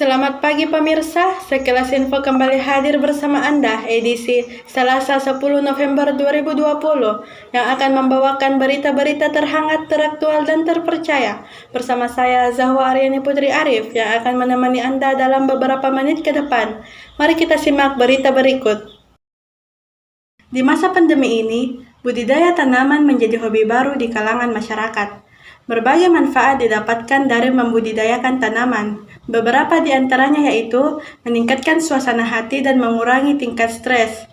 Selamat pagi pemirsa, sekilas info kembali hadir bersama Anda edisi Selasa 10 November 2020 yang akan membawakan berita-berita terhangat, teraktual, dan terpercaya. Bersama saya Zahwa Aryani Putri Arif yang akan menemani Anda dalam beberapa menit ke depan. Mari kita simak berita berikut. Di masa pandemi ini, budidaya tanaman menjadi hobi baru di kalangan masyarakat. Berbagai manfaat didapatkan dari membudidayakan tanaman. Beberapa di antaranya yaitu meningkatkan suasana hati dan mengurangi tingkat stres.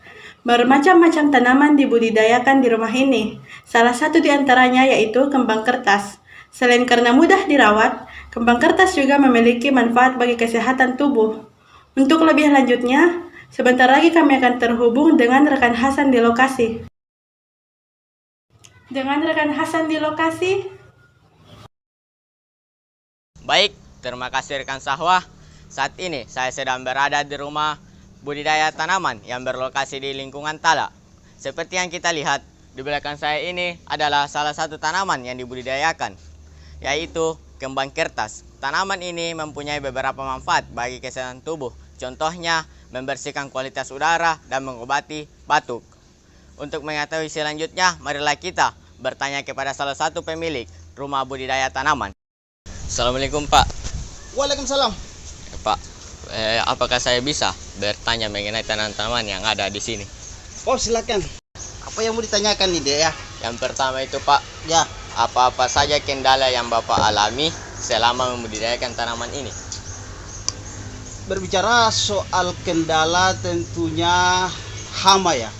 Bermacam-macam tanaman dibudidayakan di rumah ini. Salah satu di antaranya yaitu kembang kertas. Selain karena mudah dirawat, kembang kertas juga memiliki manfaat bagi kesehatan tubuh. Untuk lebih lanjutnya, sebentar lagi kami akan terhubung dengan rekan Hasan di lokasi. Baik, terima kasih rekan Sahwa. Saat ini saya sedang berada di rumah budidaya tanaman yang berlokasi di lingkungan Tala. Seperti yang kita lihat, di belakang saya ini adalah salah satu tanaman yang dibudidayakan, yaitu kembang kertas. Tanaman ini mempunyai beberapa manfaat bagi kesehatan tubuh. Contohnya, membersihkan kualitas udara dan mengobati batuk. Untuk mengetahui selanjutnya, marilah kita bertanya kepada salah satu pemilik rumah budidaya tanaman. Assalamualaikum Pak. Waalaikumsalam. Pak, apakah saya bisa bertanya mengenai tanaman-tanaman yang ada di sini? Oh, silakan. Apa yang mau ditanyakan nih, Dek ya? Yang pertama itu Pak, Ya, apa-apa saja kendala yang Bapak alami selama membudidayakan tanaman ini? berbicara soal kendala tentunya hama ya.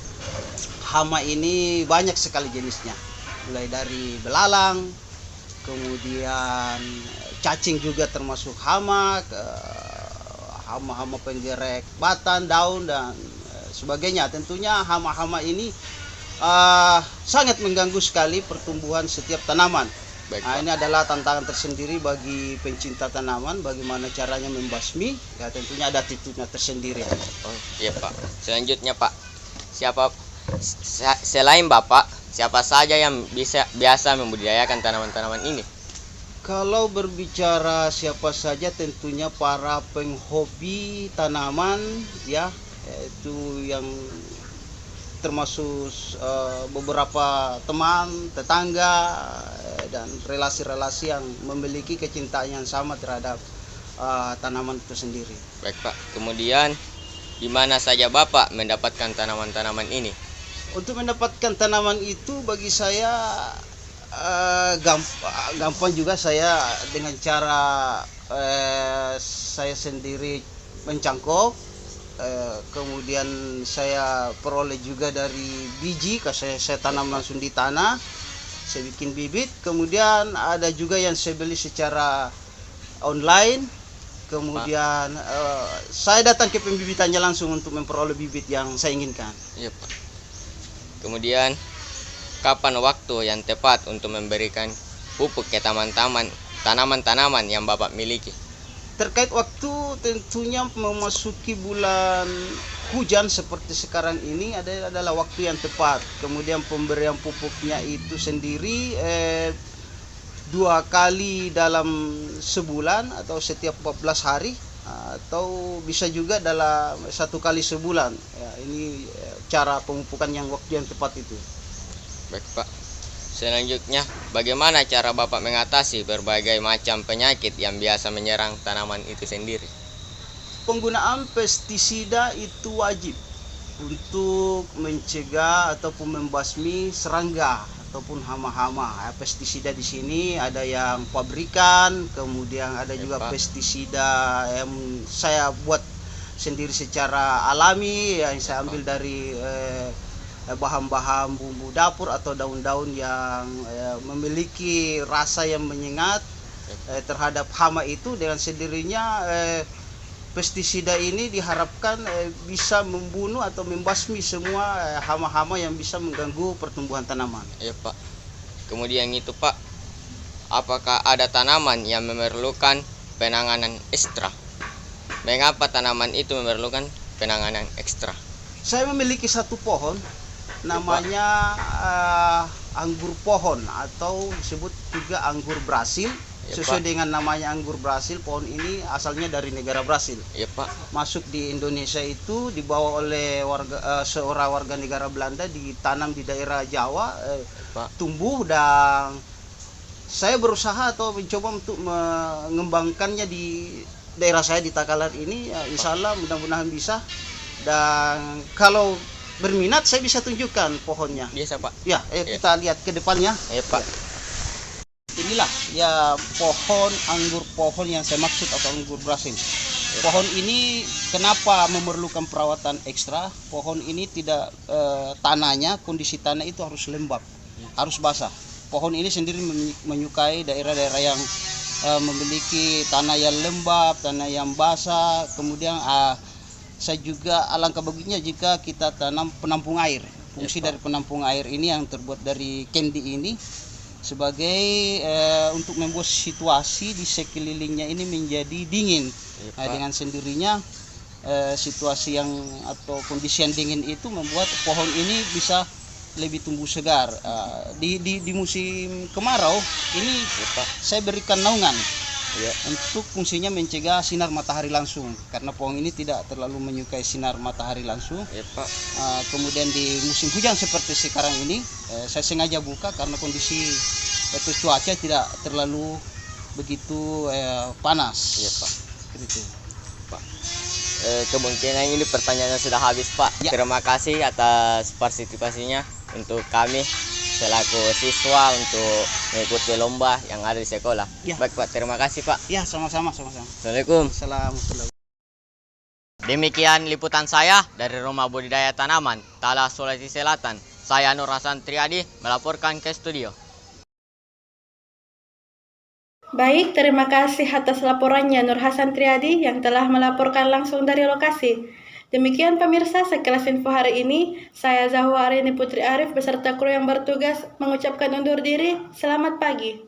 Hama ini banyak sekali jenisnya. Mulai dari belalang, kemudian cacing juga termasuk hama, hama-hama penggerak batang, daun dan sebagainya. Tentunya hama-hama ini sangat mengganggu sekali pertumbuhan setiap tanaman. Baik, Nah, Pak. ini adalah tantangan tersendiri bagi pencinta tanaman, bagaimana caranya membasmi. Ya, tentunya ada titiknya tersendiri. Oh, iya Pak. Selanjutnya Pak, selain Bapak, siapa saja yang biasa membudidayakan tanaman-tanaman ini? Kalau berbicara siapa saja, tentunya para penghobi tanaman ya, yaitu yang termasuk beberapa teman, tetangga, dan relasi-relasi yang memiliki kecintaan yang sama terhadap tanaman itu sendiri. Baik Pak. Kemudian, di mana saja Bapak mendapatkan tanaman-tanaman ini? Untuk mendapatkan tanaman itu bagi saya gampang juga. Saya dengan cara saya sendiri mencangkok, kemudian saya peroleh juga dari biji, saya tanam langsung di tanah, saya bikin bibit. Kemudian ada juga yang saya beli secara online, kemudian saya datang ke pembibitannya langsung untuk memperoleh bibit yang saya inginkan. Iya Pak. Kemudian, kapan waktu yang tepat untuk memberikan pupuk ke tanaman-tanaman yang Bapak miliki? Terkait waktu, tentunya memasuki bulan hujan seperti sekarang ini adalah waktu yang tepat. Kemudian pemberian pupuknya itu sendiri 2 kali dalam sebulan atau setiap 14 hari, atau bisa juga dalam 1 kali sebulan. Ya, ini cara pemupukan yang waktu yang tepat itu. Baik Pak. Selanjutnya, bagaimana cara Bapak mengatasi berbagai macam penyakit yang biasa menyerang tanaman itu sendiri? Penggunaan pestisida itu wajib untuk mencegah ataupun membasmi serangga ataupun hama-hama. Pestisida di sini ada yang pabrikan, kemudian ada juga pestisida yang saya buat sendiri secara alami, yang saya ambil dari bahan-bahan bumbu dapur atau daun-daun yang memiliki rasa yang menyengat terhadap hama itu. Dengan sendirinya pestisida ini diharapkan bisa membunuh atau membasmi semua hama-hama yang bisa mengganggu pertumbuhan tanaman. Iya Pak. Kemudian itu Pak, apakah ada tanaman yang memerlukan penanganan ekstra? Mengapa tanaman itu memerlukan penanganan ekstra? Saya memiliki satu pohon, namanya anggur pohon atau disebut juga anggur Brasil. Ya, Sesuai Pak. dengan namanya anggur Brasil, pohon ini asalnya dari negara Brasil. Iya Pak. Masuk di Indonesia itu dibawa oleh seorang warga negara Belanda, ditanam di daerah Jawa, Pak. tumbuh, dan saya berusaha atau mencoba untuk mengembangkannya di daerah saya di Takalar ini. Ya, insya Allah mudah-mudahan bisa, dan kalau berminat saya bisa tunjukkan pohonnya. Biasa Pak. Ya, kita lihat ke depannya. Iya Pak. Inilah ya pohon yang saya maksud atau anggur Brasil. Pohon ini kenapa memerlukan perawatan ekstra? Pohon ini tidak tanahnya, kondisi tanah itu harus lembab, harus basah. Pohon ini sendiri menyukai daerah-daerah yang memiliki tanah yang lembab, tanah yang basah. Kemudian saya juga alangkah bagusnya jika kita tanam penampung air. Fungsi dari penampung air ini yang terbuat dari kendi ini sebagai untuk membuat situasi di sekelilingnya ini menjadi dingin. Nah, dengan sendirinya situasi yang atau kondisi yang dingin itu membuat pohon ini bisa lebih tumbuh segar. Di musim kemarau ini saya berikan naungan untuk fungsinya mencegah sinar matahari langsung, karena pohon ini tidak terlalu menyukai sinar matahari langsung. Kemudian di musim hujan seperti sekarang ini saya sengaja buka karena kondisi itu cuaca tidak terlalu begitu panas. Iya Pak. Gitu. Pak. Kemungkinan ini pertanyaannya sudah habis Pak. Ya. Terima kasih atas partisipasinya untuk kami selaku siswa untuk mengikuti lomba yang ada di sekolah. Ya. Baik Pak, terima kasih Pak. Ya, sama-sama. Assalamualaikum. Assalamualaikum. Demikian liputan saya dari Rumah Budidaya Tanaman, Tala, Sulawesi Selatan. Saya Nur Hasan Triadi melaporkan ke studio. Baik, terima kasih atas laporannya Nur Hasan Triadi yang telah melaporkan langsung dari lokasi. Demikian pemirsa, sekilas info hari ini. Saya Zahwa Arini Putri Arif beserta kru yang bertugas mengucapkan undur diri. Selamat pagi.